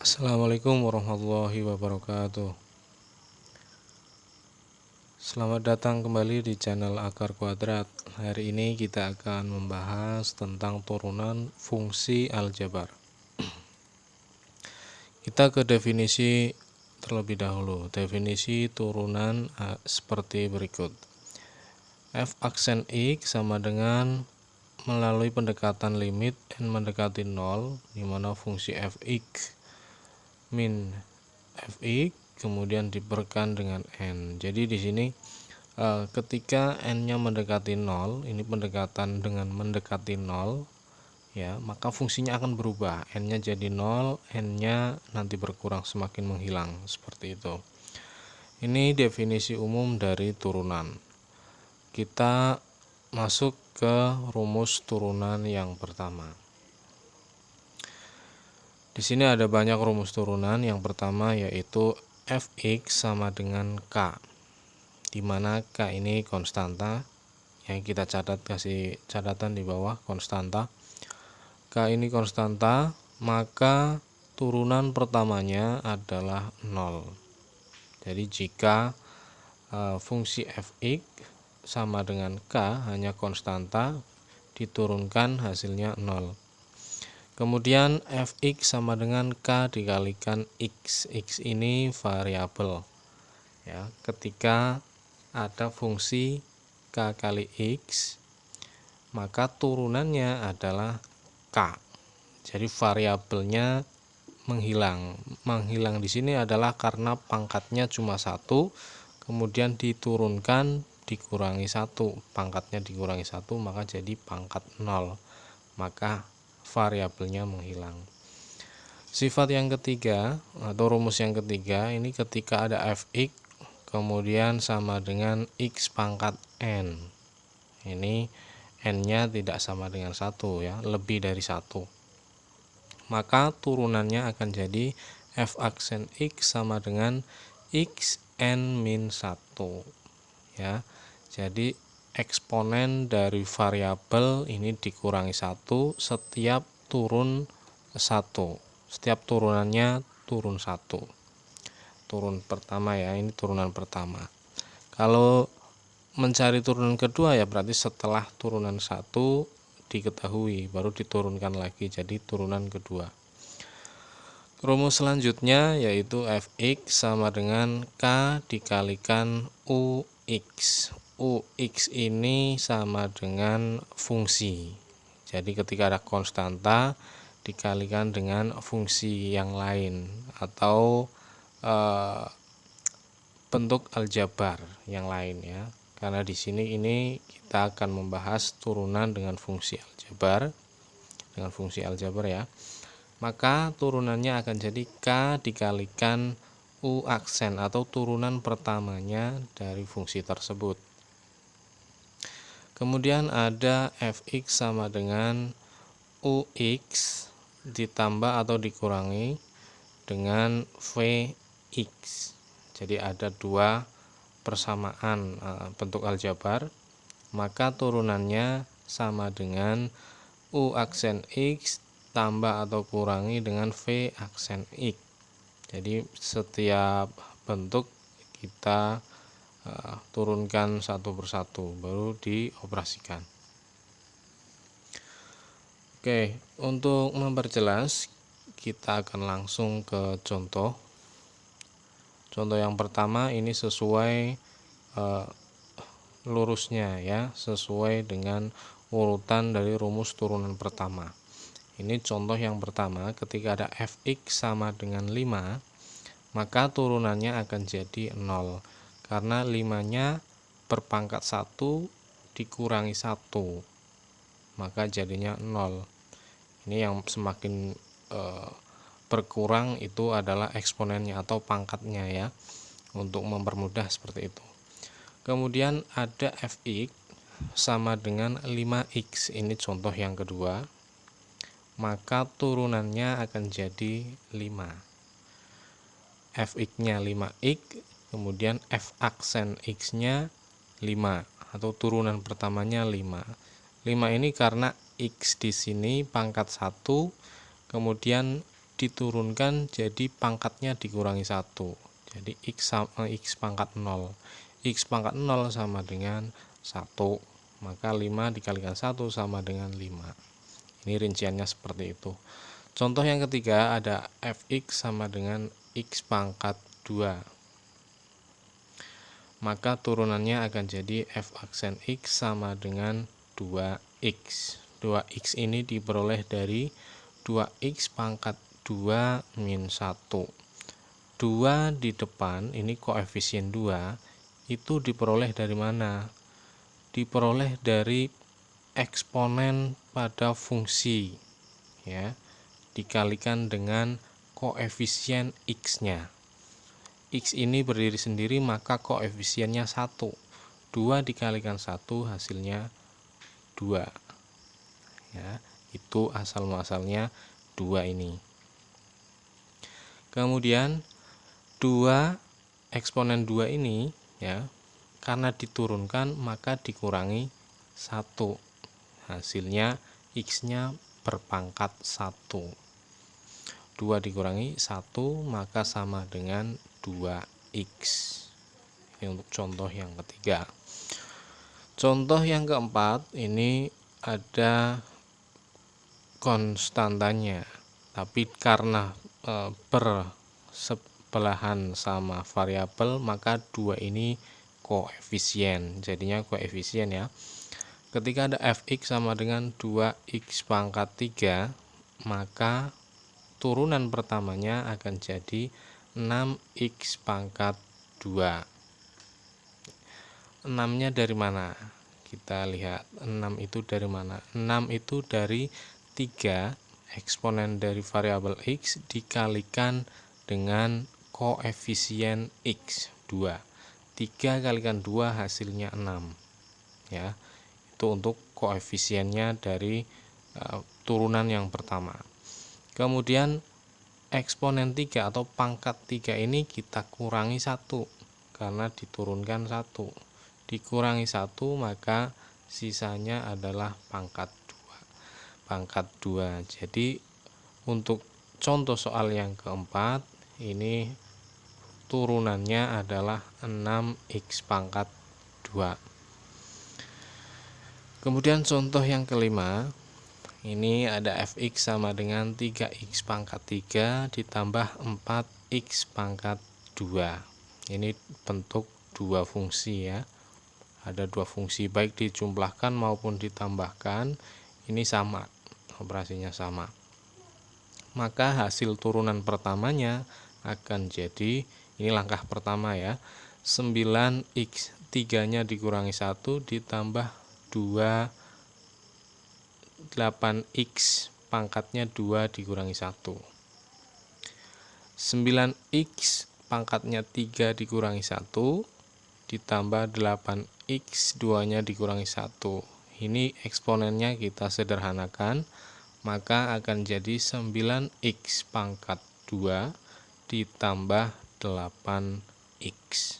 Assalamualaikum warahmatullahi wabarakatuh. Selamat datang kembali di channel Akar Kuadrat. Hari ini kita akan membahas tentang turunan fungsi aljabar. Kita ke definisi terlebih dahulu. Definisi turunan seperti berikut. F aksen X sama dengan melalui pendekatan limit n mendekati 0, di mana fungsi fx min fx kemudian diperkan dengan n. Jadi di sini ketika n-nya mendekati 0, ini pendekatan dengan mendekati 0 ya, maka fungsinya akan berubah. N-nya jadi 0, n-nya nanti berkurang semakin menghilang seperti itu. Ini definisi umum dari turunan. Kita masuk ke rumus turunan yang pertama. Di sini ada banyak rumus turunan. Yang pertama yaitu fx sama dengan k, di mana k ini konstanta. Yang kita catat, kasih catatan di bawah, konstanta. K ini konstanta, maka turunan pertamanya adalah 0. Jadi jika fungsi fx sama dengan k hanya konstanta, diturunkan hasilnya 0. Kemudian fx sama dengan k dikalikan x. X ini variabel ya. Ketika ada fungsi k kali x, maka turunannya adalah k. Jadi variabelnya menghilang. Menghilang di sini adalah karena pangkatnya cuma 1, kemudian diturunkan dikurangi 1, pangkatnya dikurangi 1, maka jadi pangkat 0, maka variabelnya menghilang. Sifat yang ketiga atau rumus yang ketiga, ini ketika ada fx kemudian sama dengan x pangkat n. Ini n-nya tidak sama dengan 1 ya, lebih dari 1. Maka turunannya akan jadi f aksen x sama dengan x n min 1 ya. Jadi eksponen dari variabel ini dikurangi 1 setiap turun 1. Setiap turunannya turun 1. Turun pertama ya, ini turunan pertama. Kalau mencari turunan kedua ya berarti setelah turunan 1 diketahui baru diturunkan lagi, jadi turunan kedua. Rumus selanjutnya yaitu fx sama dengan k dikalikan ux. Ux ini sama dengan fungsi. Jadi ketika ada konstanta dikalikan dengan fungsi yang lain atau bentuk aljabar yang lain ya. Karena di sini ini kita akan membahas turunan dengan fungsi aljabar ya. Maka turunannya akan jadi k dikalikan u aksen atau turunan pertamanya dari fungsi tersebut. Kemudian ada fx sama dengan ux ditambah atau dikurangi dengan vx. Jadi ada dua persamaan bentuk aljabar, maka turunannya sama dengan u aksen x tambah atau kurangi dengan v aksen x. Jadi setiap bentuk kita turunkan satu persatu baru dioperasikan. Oke, untuk memperjelas kita akan langsung ke contoh. Contoh yang pertama ini sesuai lurusnya ya, sesuai dengan urutan dari rumus turunan pertama. Ini contoh yang pertama, ketika ada fx sama dengan 5, maka turunannya akan jadi 0. Karena 5-nya berpangkat 1 dikurangi 1, maka jadinya 0. Ini yang semakin berkurang itu adalah eksponennya atau pangkatnya ya, untuk mempermudah seperti itu. Kemudian ada fx sama dengan 5x, ini contoh yang kedua, maka turunannya akan jadi 5. Fx-nya 5x, kemudian f aksen x-nya 5 atau turunan pertamanya 5. 5 ini karena x di sini pangkat 1, kemudian diturunkan jadi pangkatnya dikurangi 1. Jadi X pangkat 0. X pangkat 0 sama dengan 1. Maka 5 dikalikan 1 sama dengan 5. Ini rinciannya seperti itu. Contoh yang ketiga ada fx sama dengan x pangkat 2. Maka turunannya akan jadi f aksen x sama dengan 2x. 2x ini diperoleh dari 2x pangkat 2 min 1. 2 di depan, ini koefisien 2, itu diperoleh dari mana? Diperoleh dari eksponen pada fungsi, ya, dikalikan dengan koefisien x-nya. X ini berdiri sendiri, maka koefisiennya 1. 2 dikalikan 1 hasilnya 2. Ya, itu asal muasalnya 2 ini. Kemudian 2 eksponen 2 ini, ya, karena diturunkan maka dikurangi 1. Hasilnya x-nya berpangkat 1. 2 dikurangi 1 maka sama dengan 2x. Ini untuk contoh yang ketiga. Contoh yang keempat, ini ada konstantanya, tapi karena bersebelahan sama variabel, maka 2 ini koefisien, jadinya koefisien, ya. Ketika ada fx sama dengan 2x pangkat 3, maka turunan pertamanya akan jadi 6x pangkat 2. 6-nya dari mana? Kita lihat 6 itu dari mana? 6 itu dari 3 eksponen dari variabel x dikalikan dengan koefisien x 2. 3 kalikan 2 hasilnya 6, ya. Itu untuk koefisiennya dari turunan yang pertama. Kemudian eksponen 3 atau pangkat 3 ini kita kurangi 1 karena diturunkan 1. Dikurangi 1 maka sisanya adalah pangkat 2. Pangkat 2. Jadi untuk contoh soal yang keempat ini turunannya adalah 6x pangkat 2. Kemudian contoh yang kelima, ini ada fx sama dengan 3x pangkat 3 ditambah 4x pangkat 2. Ini bentuk dua fungsi, ya. Ada dua fungsi, baik dijumlahkan maupun ditambahkan, ini sama, operasinya sama. Maka hasil turunan pertamanya akan jadi, ini langkah pertama, ya, 9x, 3-nya dikurangi 1 ditambah 2, 8x pangkatnya 2 dikurangi 1. 9x pangkatnya 3 dikurangi 1 ditambah 8x 2-nya dikurangi 1. Ini eksponennya kita sederhanakan, maka akan jadi 9x pangkat 2 ditambah 8x.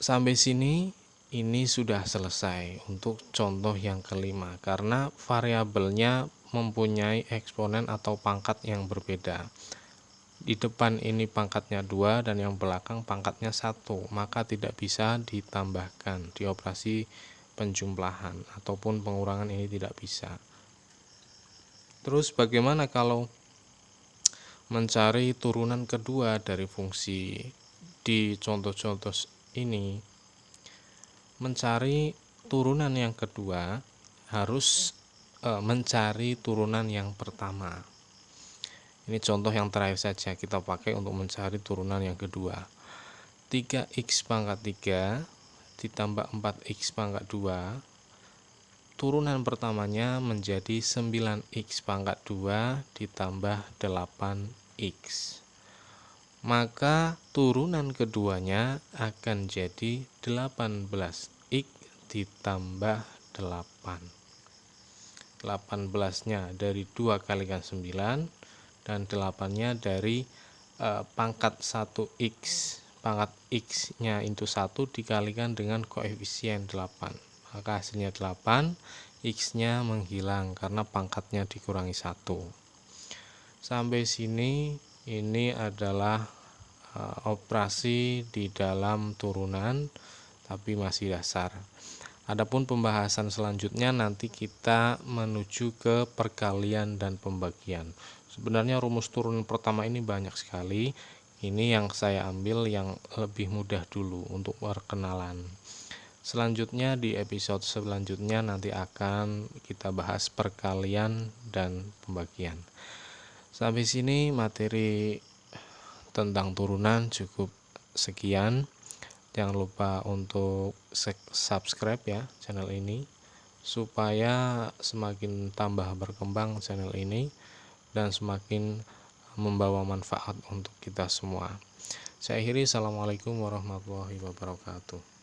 Sampai sini ini sudah selesai untuk contoh yang kelima, karena variabelnya mempunyai eksponen atau pangkat yang berbeda. Di depan ini pangkatnya 2 dan yang belakang pangkatnya 1, maka tidak bisa ditambahkan di operasi penjumlahan ataupun pengurangan, ini tidak bisa. Terus bagaimana kalau mencari turunan kedua dari fungsi? Di contoh-contoh ini, mencari turunan yang kedua harus mencari turunan yang pertama. Ini contoh yang terakhir saja kita pakai untuk mencari turunan yang kedua. 3x pangkat 3 ditambah 4x pangkat 2. Turunan pertamanya menjadi 9x pangkat 2 ditambah 8x. Maka turunan keduanya akan jadi 18x ditambah 8. 18-nya dari 2 kalikan 9 dan 8-nya dari pangkat 1x, pangkat x-nya into 1 dikalikan dengan koefisien 8, maka hasilnya 8. X-nya menghilang karena pangkatnya dikurangi 1. Sampai sini ini adalah operasi di dalam turunan tapi masih dasar. Adapun pembahasan selanjutnya nanti kita menuju ke perkalian dan pembagian. Sebenarnya rumus turunan pertama ini banyak sekali. Ini yang saya ambil yang lebih mudah dulu untuk perkenalan. Selanjutnya di episode selanjutnya nanti akan kita bahas perkalian dan pembagian. Sampai sini materi tentang turunan cukup sekian. Jangan lupa untuk subscribe ya channel ini supaya semakin tambah berkembang channel ini dan semakin membawa manfaat untuk kita semua. Saya akhiri, assalamualaikum warahmatullahi wabarakatuh.